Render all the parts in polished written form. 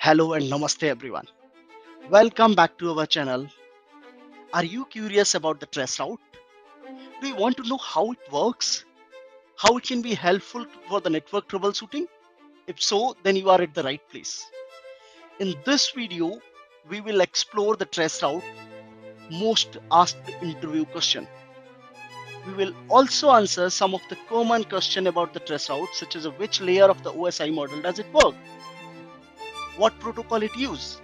Hello and namaste everyone. Welcome back to our channel. Are you curious about the trace route? Do you want to know how it works? How it can be helpful for the network troubleshooting? If so, then you are at the right place. In this video, we will explore the trace route most asked interview question. We will also answer some of the common question about the trace route, such as which layer of the OSI model does it work? What protocol it use?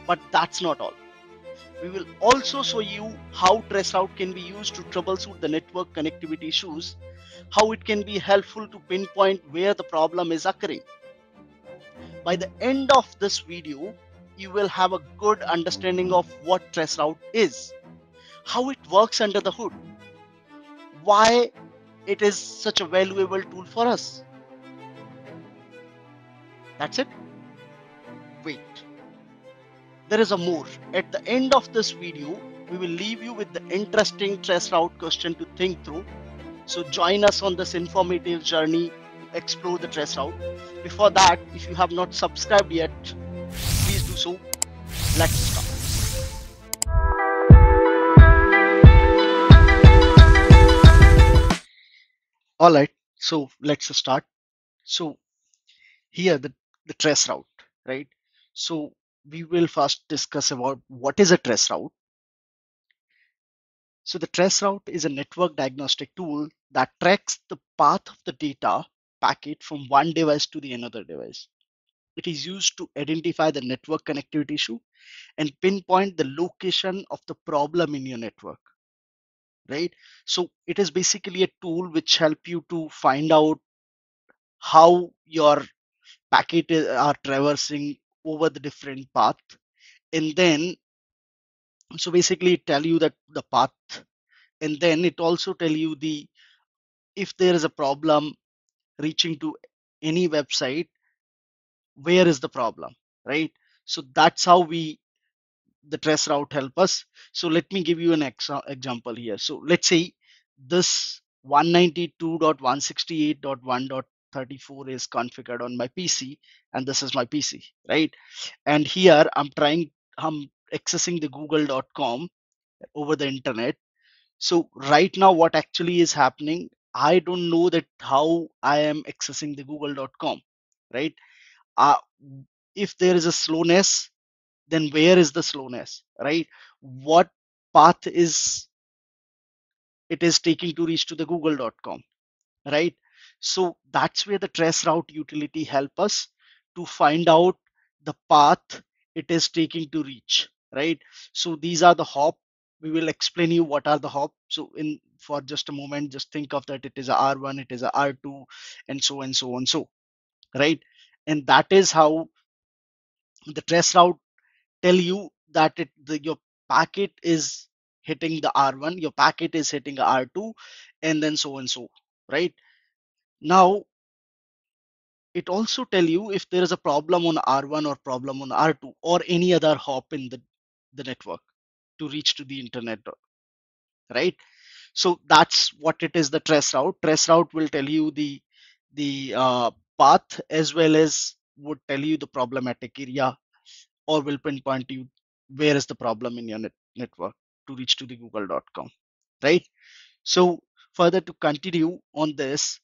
But that's not all. We will also show you how traceroute can be used to troubleshoot the network connectivity issues, how it can be helpful to pinpoint where the problem is occurring. By the end of this video, you will have a good understanding of what traceroute is, how it works under the hood, why it is such a valuable tool for us. That's it? Wait. There is a more. At the end of this video, we will leave you with the interesting traceroute question to think through. So join us on this informative journey to explore the trace route. Before that, if you have not subscribed yet, please do so. Let's start. All right, so let's start. So here the trace route, right? So we will first discuss about what is a trace route. So the trace route is a network diagnostic tool that tracks the path of the data packet from one device to the another device. It is used to identify the network connectivity issue and pinpoint the location of the problem in your network, right? So it is basically a tool which help you to find out how your are traversing over the different path, and then so basically it tell you that the path, and then it also tell you the if there is a problem reaching to any website, where is the problem, right? So that's how we the trace route help us. So let me give you an example here. So let's say this 192.168.1.34 is configured on my PC, and this is my PC, right? And here I'm accessing the google.com over the internet. So right now what actually is happening, I don't know that how I am accessing the google.com, right? uh, if there is a slowness, then where is the slowness, right? What path is it is taking to reach to the google.com, right? So that's where the trace route utility help us to find out the path it is taking to reach, right? So these are the hop. We will explain you what are the hop. So in for just a moment, just think of that it is a R1, it is a R2, and so and so and so, right? And that is how the trace route tell you that your packet is hitting the R1, your packet is hitting R2, and then so and so, right? Now it also tell you if there is a problem on R1 or problem on R2 or any other hop in the network to reach to the internet, right? So that's what it is, the trace route. Trace route will tell you the path, as well as would tell you the problematic area, or will pinpoint you where is the problem in your network to reach to the google.com, right? So further to continue on this,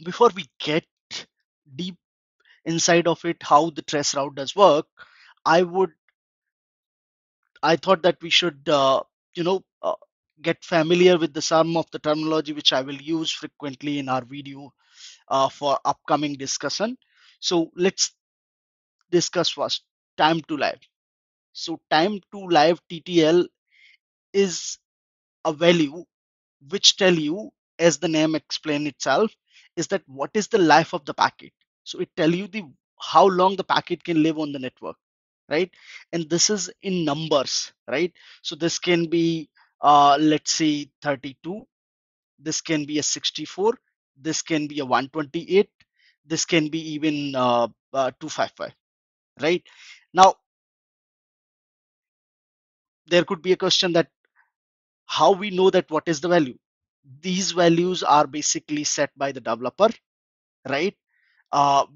before we get deep inside of it how the trace route does work, i would I thought that we should you know uh, get familiar with the some of the terminology which I will use frequently in our video for upcoming discussion. So let's discuss first time to live. So time to live, TTL, is a value which tell you, as the name explain itself, is that what is the life of the packet. So it tell you the how long the packet can live on the network, right? And this is in numbers, right? So this can be let's say 32, this can be a 64, this can be a 128, this can be even 255, right? Now there could be a question that how we know that what is the value. These values are basically set by the developer, right?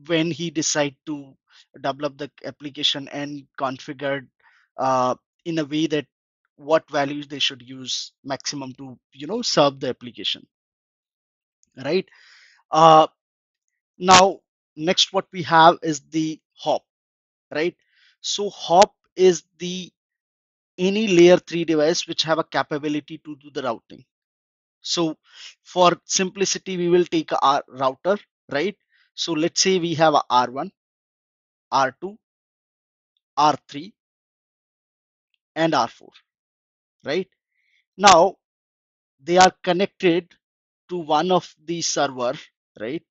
When he decide to developed the application and configured uh, in a way that what values they should use maximum to serve the application, right? uh, Now next what we have is the hop, right? So hop is the any layer 3 device which have a capability to do the routing. So for simplicity we will take a router, right? So let's say we have a R1, R2, R3 and R4, right? Now they are connected to one of the server, right?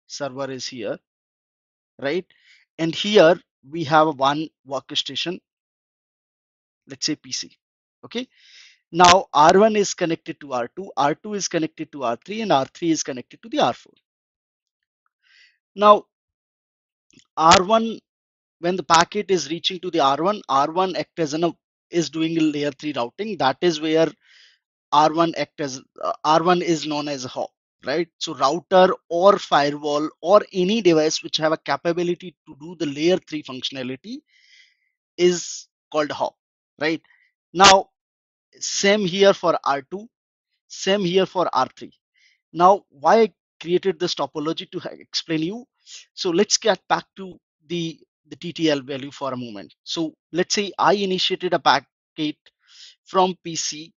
Server is here, right? And here we have one workstation, let's say PC. Okay. Now R1 is connected to R2, R2 is connected to R3, and R3 is connected to the R4. Now R1, when the packet is reaching to the R1, R1 act as is doing a layer 3 routing. That is where R1 act as R1 is known as a hop, right? So router or firewall or any device which have a capability to do the layer 3 functionality is called hop, right? Now same here for R2, same here for R3. Now why I created this topology to explain you. So let's get back to the TTL value for a moment. So let's say I initiated a packet from PC,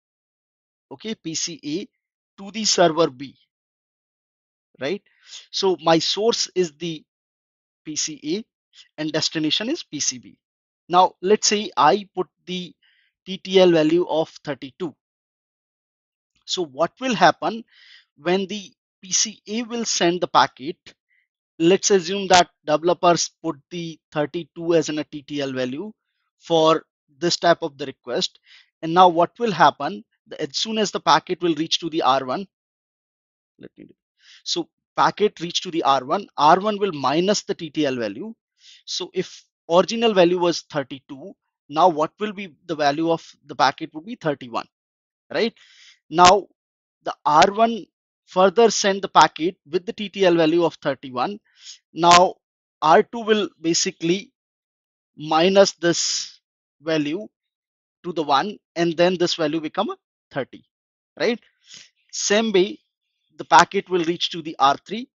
okay, PCA to the server B, right? So my source is the PCA and destination is PCB. Now let's say I put the TTL value of 32. So what will happen when the PCA will send the packet? Let's assume that developers put the 32 as an a TTL value for this type of the request. And now what will happen as soon as the packet will reach to the R1, let me do. So packet reach to the R1, R1 will minus the TTL value. So if original value was 32, now what will be the value of the packet would be 31, right? Now the R1 further send the packet with the TTL value of 31. Now R2 will basically minus this value to the 1 and then this value become a 30, right? Same way the packet will reach to the R3,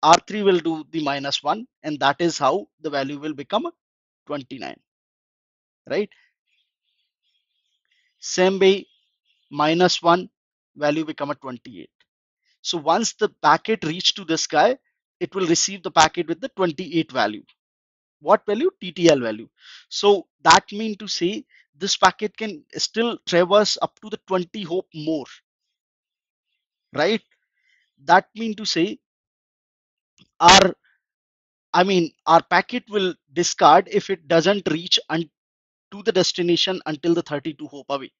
R3 will do the minus 1 and that is how the value will become a 29, right? Same way minus 1 value become a 28. So once the packet reach to this guy, it will receive the packet with the 28 value. What value? TTL value. So that mean to say this packet can still traverse up to the 20 hop more, right? That mean to say our our packet will discard if it doesn't reach to the destination until the 32 hop away,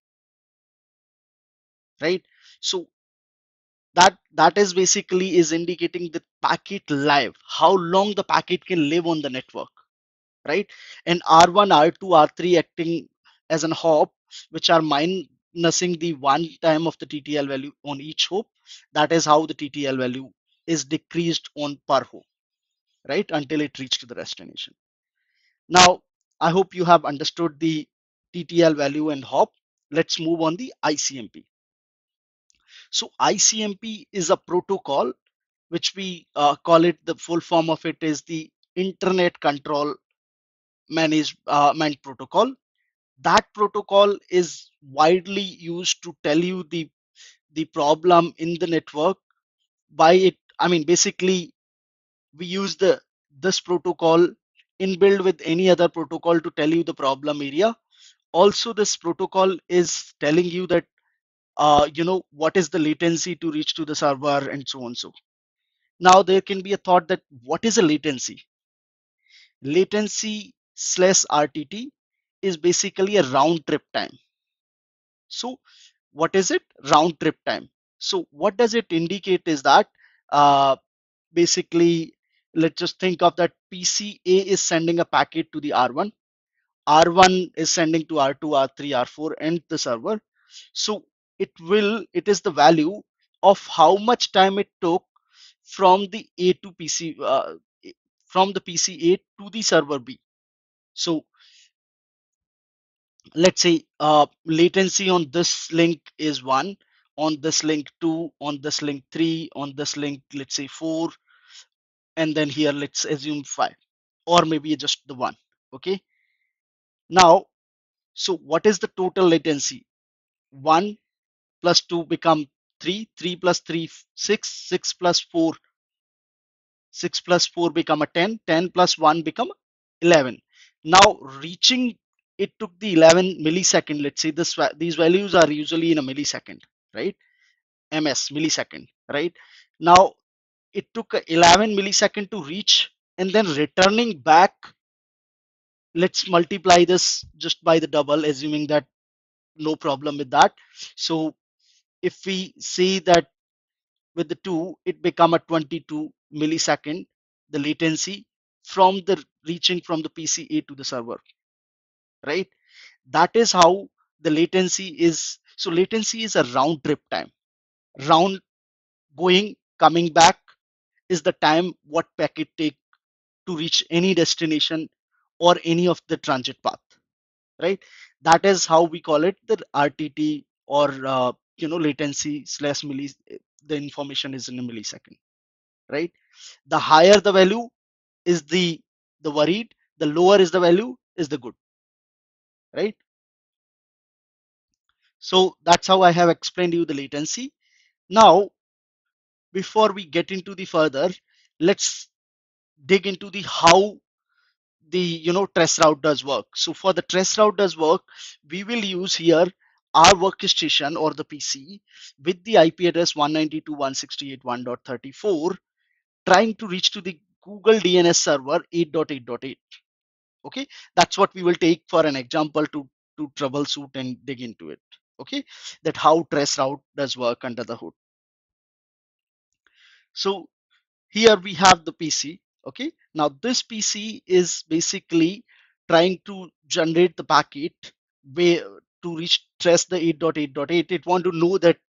right? So that is basically is indicating the packet life, how long the packet can live on the network, right? And R1, R2, R3 acting as an hop, which are minusing the one time of the TTL value on each hop. That is how the TTL value is decreased on per hop, right? Until it reached to the destination. Now, I hope you have understood the TTL value and hop. Let's move on the ICMP. So ICMP is a protocol which we call it, the full form of it is the Internet Control Management Protocol. That protocol is widely used to tell you the problem in the network by it. Basically we use this protocol inbuilt with any other protocol to tell you the problem area. Also this protocol is telling you that what is the latency to reach to the server and so on. So now there can be a thought that what is a latency? Latency slash RTT is basically a round trip time. So what is it? Round trip time. So what does it indicate is that uh, basically let's just think of that PCA is sending a packet to the R1, R1 is sending to R2, R3, R4 and the server. So it is the value of how much time it took from the A to PC from the PC A to the server B. So let's say latency on this link is 1, on this link 2, on this link 3, on this link let's say 4, and then here let's assume 5, or maybe just the 1. Okay, now so what is the total latency? 1 plus 2 become 3, 3 plus 3 6, 6 plus 4 6 plus 4 become a 10, 10 plus 1 become 11. Now reaching, it took the 11 millisecond. Let's say these values are usually in a millisecond, right? ms, millisecond, right? Now it took 11 millisecond to reach, and then returning back, let's multiply this just by the double, assuming that no problem with that. So if we say that with the 2 it become a 22 millisecond, the latency from the reaching from the PCA to the server, right? That is how the latency is. So latency is a round trip time. Round going, coming back is the time what packet take to reach any destination or any of the transit path, right? That is how we call it the RTT, or latency slash milli. The information is in a millisecond, right? The higher the value is the worried, the lower is the value is the good, right? So that's how I have explained you the latency. Now before we get into the further, let's dig into the how the trace route does work. So for the trace route does work, we will use here our workstation or the PC with the IP address 192.168.1.34 trying to reach to the Google DNS server 8.8.8. Okay, that's what we will take for an example to troubleshoot and dig into it. Okay, that how trace route does work under the hood. So here we have the PC. Okay, now this PC is basically trying to generate the packet where to reach trace the 8.8.8. It want to know that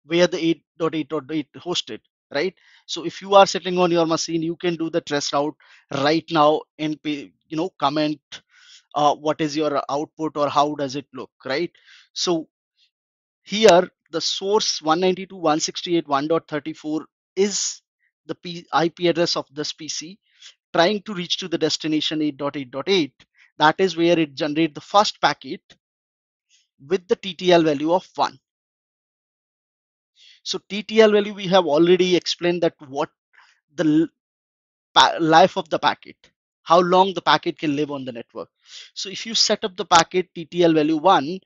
where the 8.8.8 hosted, right? So if you are sitting on your machine, you can do the trace route right now and comment what is your output or how does it look, right? So here the source 192.168.1.34 is the IP address of this PC trying to reach to the destination 8.8.8. That is where it generates the first packet with the TTL value of 1. So TTL value, we have already explained that what the life of the packet, how long the packet can live on the network. So if you set up the packet TTL value 1,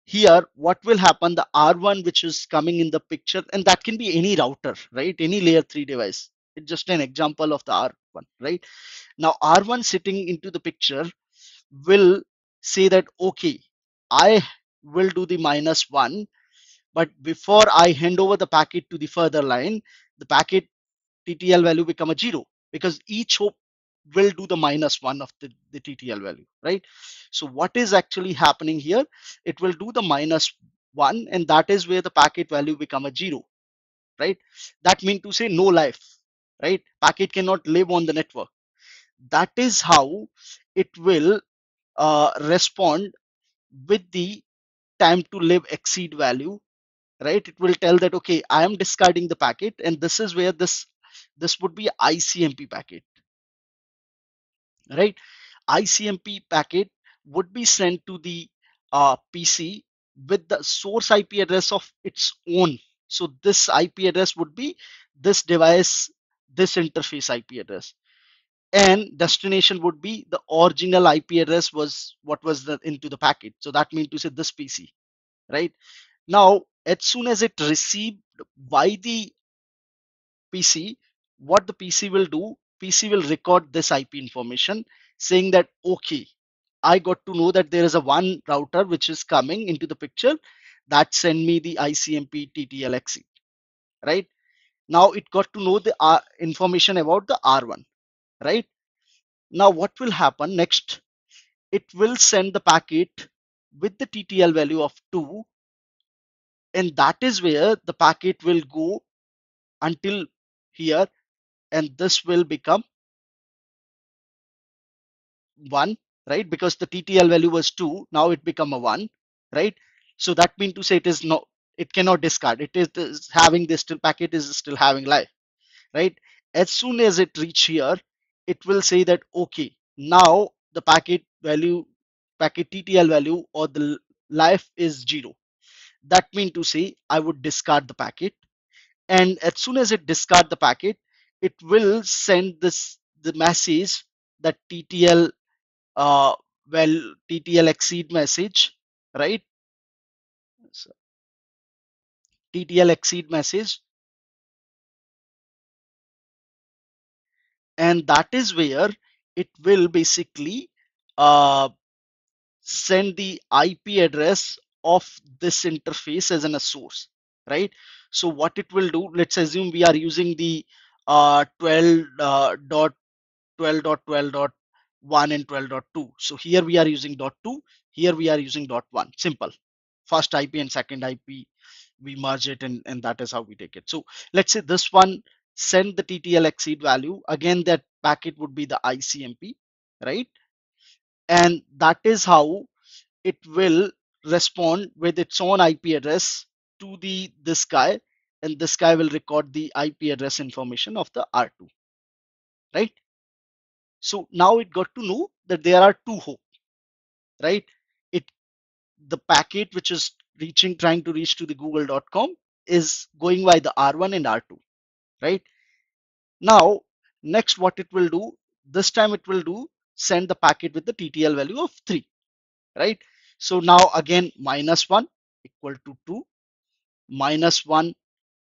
here what will happen, the R1 which is coming in the picture, and that can be any router, right? Any layer 3 device. It's just an example of the R1, right? Now R1 sitting into the picture will say that, okay, I will do the -1, but before I hand over the packet to the further line, the packet TTL value become a 0, because each hop will do the -1 of the TTL value, right? So what is actually happening here? It will do the -1, and that is where the packet value become a 0, right? That means to say no life, right? Packet cannot live on the network. That is how it will respond with the time to live exceed value, right? It will tell that, okay, I am discarding the packet, and this is where this would be ICMP packet, right? ICMP packet would be sent to the PC with the source IP address of its own. So this IP address would be this device, this interface IP address, and destination would be the original IP address was what was the into the packet. So that means to say this PC, right? Now as soon as it received by the PC, what the PC will do, PC will record this IP information saying that, okay, I got to know that there is a one router which is coming into the picture that send me the ICMP TTLXE, right? Now it got to know the information about the R1, right? Now what will happen next? It will send the packet with the TTL value of 2, and that is where the packet will go until here, and this will become 1, right? Because the TTL value was 2, now it become a 1, right? So that means to say it is not, it cannot discard. It is having this still packet is still having life, right? As soon as it reach here, it will say that okay, now the packet TTL value or the life is 0. That means to say I would discard the packet, and as soon as it discard the packet, it will send this the message that TTL well TTL exceed message, right? So TTL exceed message, and that is where it will basically uh, send the IP address of this interface as a source, right? So what it will do, let's assume we are using the 12 dot 12.12.1 and 12.2. So here we are using dot 2, here we are using dot 1. Simple. First IP and second IP, we merge it, and that is how we take it. So let's say this one send the TTL exceed value. Again, that packet would be the ICMP, right? And that is how it will respond with its own IP address to the this guy, and this guy will record the IP address information of the R2, right? So now it got to know that there are two hope, right? It the packet which is trying to reach to the google.com is going by the R1 and R2, right? Now next what it will do, this time it will do send the packet with the TTL value of 3, right? So now again -1 equal to 2, -1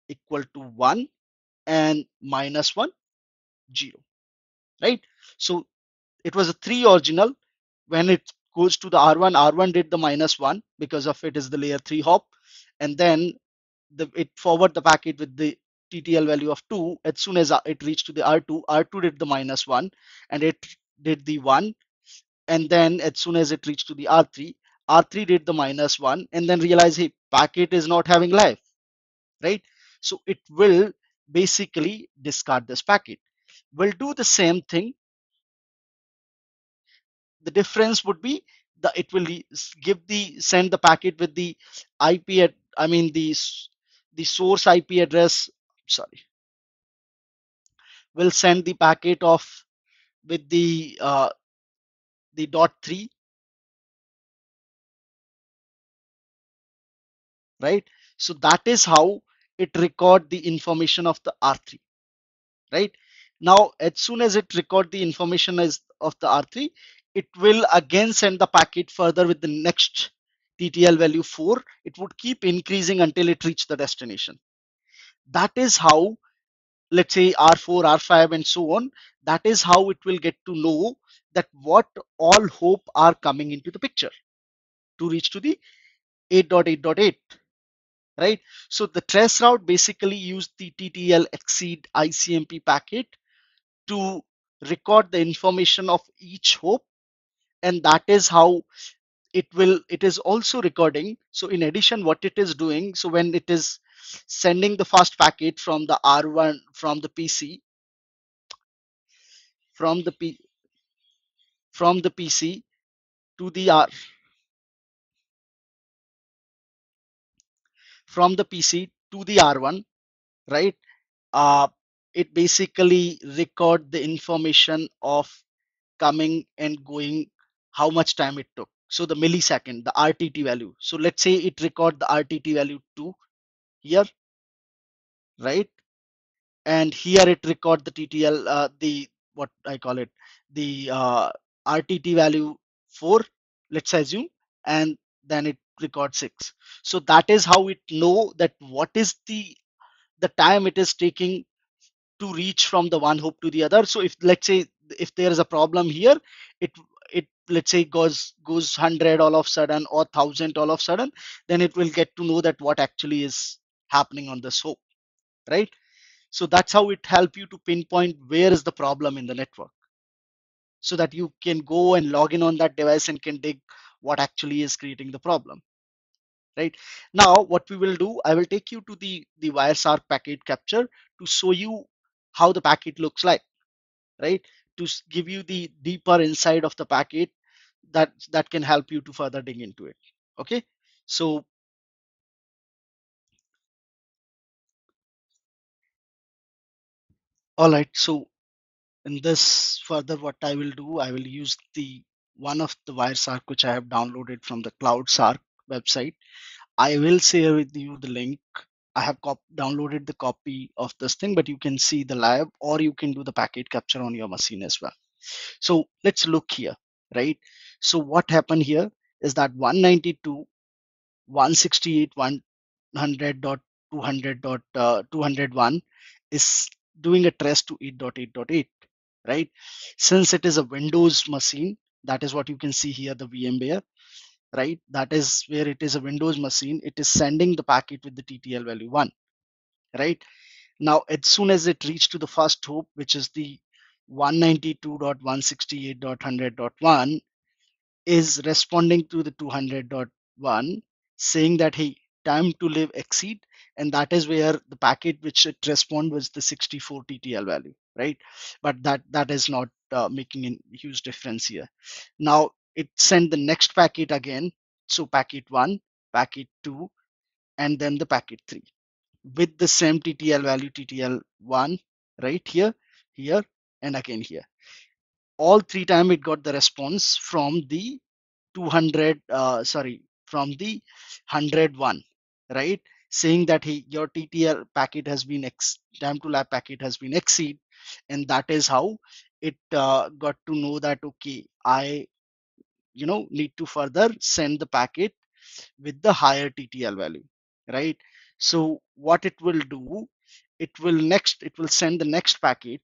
equal to 1, and -1 0, right? So it was a 3 original. When it goes to the R1 did the -1 because of it is the layer 3 hop, and then it forward the packet with the TTL value of 2. As soon as it reached to the R2 did the -1, and it did the 1, and then as soon as it reached to the R3 did the -1, and then realize, hey, packet is not having life, right? So it will basically discard this packet. We'll do the same thing. The difference would be the it will give the send the packet with the IP at, I mean the source IP address, sorry, will send the packet of with the dot 3, right? So that is how it record the information of the R3, right? Now as soon as it record the information as of the R3, it will again send the packet further with the next TTL value 4. It would keep increasing until it reach the destination. That is how, let's say R4, R5 and so on, that is how it will get to know that what all hope are coming into the picture to reach to the 8.8.8, right? So the trace route basically used the TTL exceed ICMP packet to record the information of each hope, and that is how it is also recording. So in addition what it is doing, so when it is sending the first packet from the R1 from the PC, from the P, from the PC to the R, from the PC to the R1, right? uh, it basically record the information of coming and going, how much time it took. So the millisecond, the RTT value. So let's say it record the RTT value 2 here, right? And here it record the TTL, the what I call it, the RTT value 4, let's assume, and then it records 6. So that is how it know that what is the time it is taking to reach from the one hoop to the other. So if let's say if there is a problem here, it it let's say goes 100 all of a sudden or 1,000 all of a sudden, then it will get to know that what actually is happening on this hoop, right? So that's how it help you to pinpoint where is the problem in the network, so that you can go and log in on that device and can dig what actually is creating the problem, right? Now what we will do, I will take you to the Wireshark packet capture to show you how the packet looks like, right? to give you the deeper inside of the packet that can help you to further dig into it. Okay, so all right, so in this further what I will do, I will use the one of the Wireshark which I have downloaded from the CloudShark website. I will share with you the link. I have downloaded the copy of this thing, but you can see the lab or you can do the packet capture on your machine as well. So let's look here, right? So what happened here is that 192.168.100.200.201 is doing a trace to 8.8.8, right? Since it is a Windows machine, that is what you can see here, the VMware, right? That is where it is a Windows machine. It is sending the packet with the TTL value 1, right? Now, as soon as it reached to the first hop, which is the 192.168.100.1, is responding to the 200.1, saying that, hey, time to live exceed. And that is where the packet which it respond was the 64 TTL value, right? But that is not making a huge difference here. Now it sent the next packet again. So packet 1, packet 2, and then the packet 3 with the same TTL value, TTL1, right here, here, and again here. All three times it got the response from the 200, from the 101, right? Saying that, hey, your TTL packet has been time to lab packet has been exceed. And that is how it got to know that, okay, I need to further send the packet with the higher TTL value, right? So what it will do, it will send the next packet,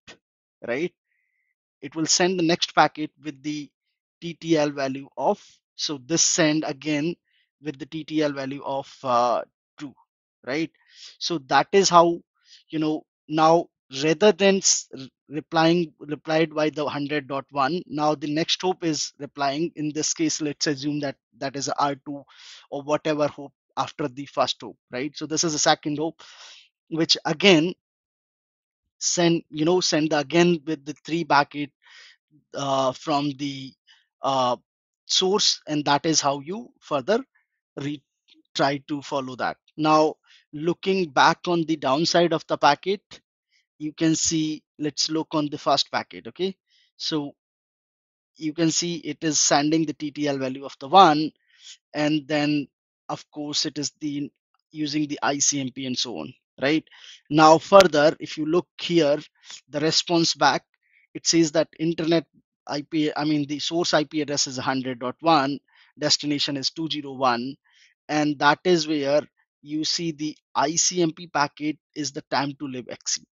right? It will send the next packet with the TTL value of, so this send again with the TTL value of 2, right? So that is how, now rather than replied by the 100.1, now the next hope is replying. In this case, let's assume that that is a R2 or whatever hope after the first hope, right? So this is a second hope, which again send again with the 3 packet from the uh, source, and that is how you further try to follow that. Now, looking back on the downside of the packet, you can see, let's look on the first packet. Okay, so you can see it is sending the TTL value of the 1, and then of course it is the using the ICMP and so on, right? Now further, if you look here, the response back, it says that internet IP, I mean the source IP address is 100.1, destination is 201, and that is where you see the ICMP packet is the time to live exceed,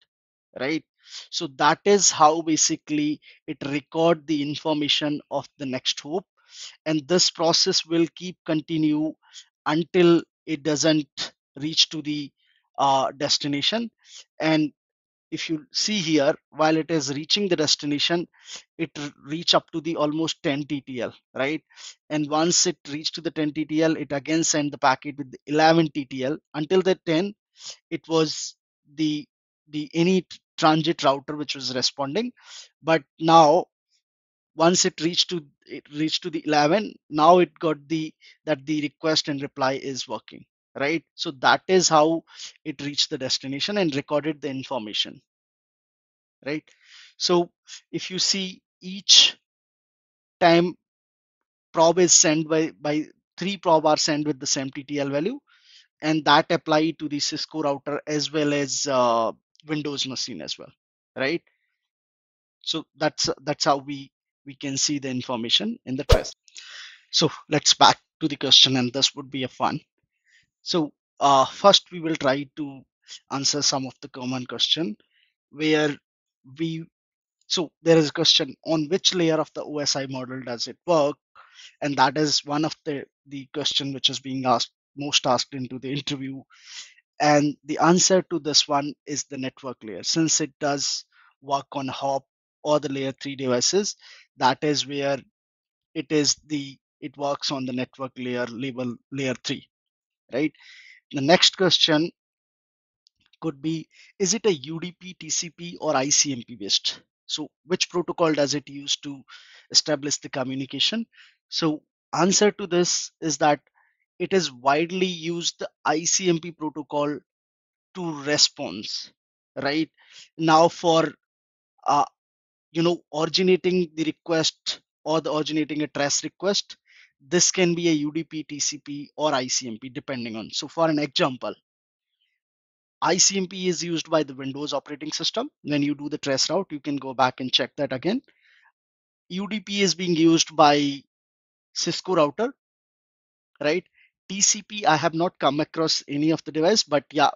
right? So that is how basically it record the information of the next hop, and this process will keep continue until it doesn't reach to the destination. And if you see here, while it is reaching the destination, it reach up to the almost 10 TTL, right? And once it reached to the 10 TTL, it again sent the packet with the 11 TTL. Until the 10, it was the any transit router which was responding. But now once it reached to the 11, now it got the that the request and reply is working, right? So that is how it reached the destination and recorded the information, right? So if you see, each time probe is sent by 3 probe are sent with the same TTL value, and that apply to the Cisco router as well as Windows machine as well, right? So that's how we can see the information in the trace. So let's back to the question, and this would be a fun. So first we will try to answer some of the common question where we so there is a question on which layer of the OSI model does it work, and that is one of the question which is being asked into the interview. And the answer to this one is the network layer, since it does work on hop or the layer 3 devices. That is where it works on the network layer, label layer 3, right? The next question could be, is it a UDP, TCP, or ICMP based? So which protocol does it use to establish the communication? So answer to this is that it is widely used the ICMP protocol to response, right? Now for uh, originating the request or the originating a trace request, this can be a UDP, TCP, or ICMP depending on. So for an example, ICMP is used by the Windows operating system. When you do the trace route, you can go back and check that again. UDP is being used by Cisco router, right? TCP, I have not come across any of the device, but yeah,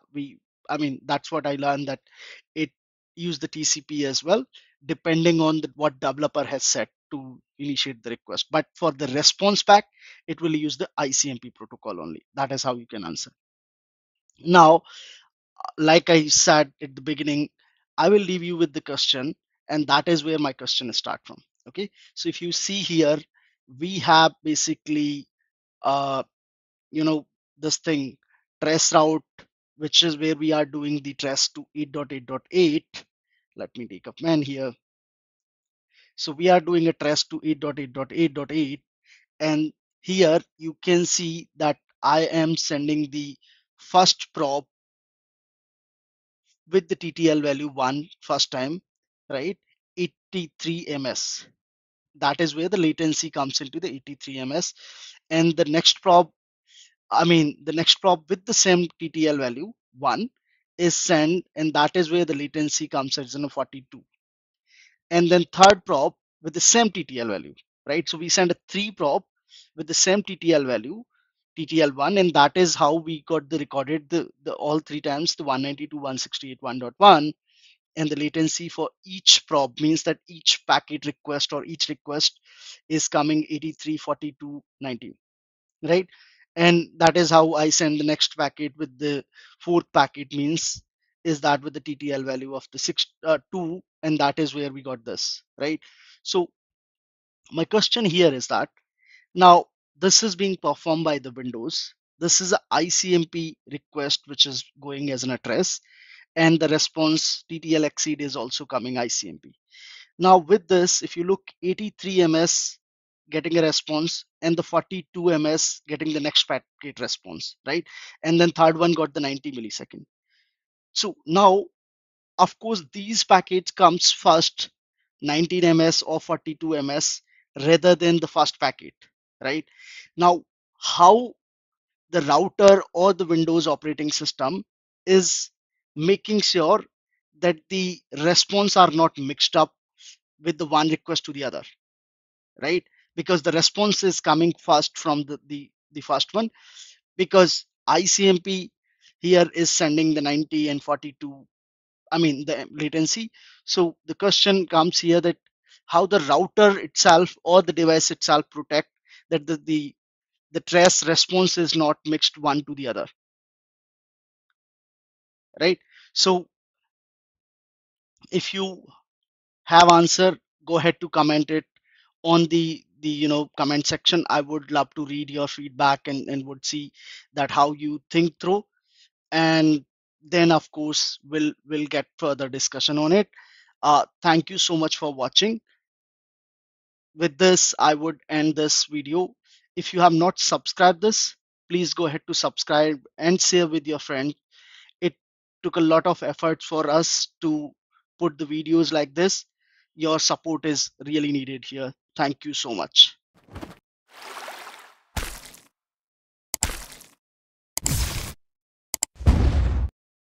I mean, that's what I learned, that it use the TCP as well, depending on what developer has set to initiate the request. But for the response back, it will use the ICMP protocol only. That is how you can answer. Now, like I said at the beginning, I will leave you with the question, and that is where my question start from. Okay, so if you see here, we have basically uh, you know this thing, trace route, which is where we are doing the trace to 8.8.8. Let me take up man here. So we are doing a trace to 8.8.8.8, and here you can see that I am sending the first probe with the TTL value 1 first time, right? 83 ms. That is where the latency comes into the 83 ms. And the next probe, the next probe with the same TTL value 1 is sent, and that is where the latency comes as 42. And then third probe with the same TTL value, right? So we send a 3 probe with the same TTL value, TTL1, and that is how we got the recorded the all three times, the 192.168.1.1. And the latency for each probe means that each packet request or each request is coming 83, 42, 19, right? And that is how I send the next packet with the fourth packet, means is that with the TTL value of the 2, and that is where we got this, right? So my question here is that now this is being performed by the Windows. This is a ICMP request which is going as an address, and the response TTL exceed is also coming ICMP. Now with this, if you look, 83 ms getting a response, and the 42 ms getting the next packet response, right? And then third one got the 90 millisecond. So now, of course, these packets comes first, 19 ms or 42 ms, rather than the first packet, right? Now, how the router or the Windows operating system is making sure that the response are not mixed up with the one request to the other, right? Because the response is coming first from the first one, because ICMP here is sending the 90 and 42, the latency. So the question comes here that how the router itself or the device itself protect that the trace response is not mixed one to the other, right? So if you have answer, go ahead to comment it on the comment section. I would love to read your feedback, and would see that how you think through, and then of course we'll get further discussion on it. Thank you so much for watching. With this, I would end this video. If you have not subscribed this, please go ahead to subscribe and share with your friend. It took a lot of effort for us to put the videos like this. Your support is really needed here. Thank you so much.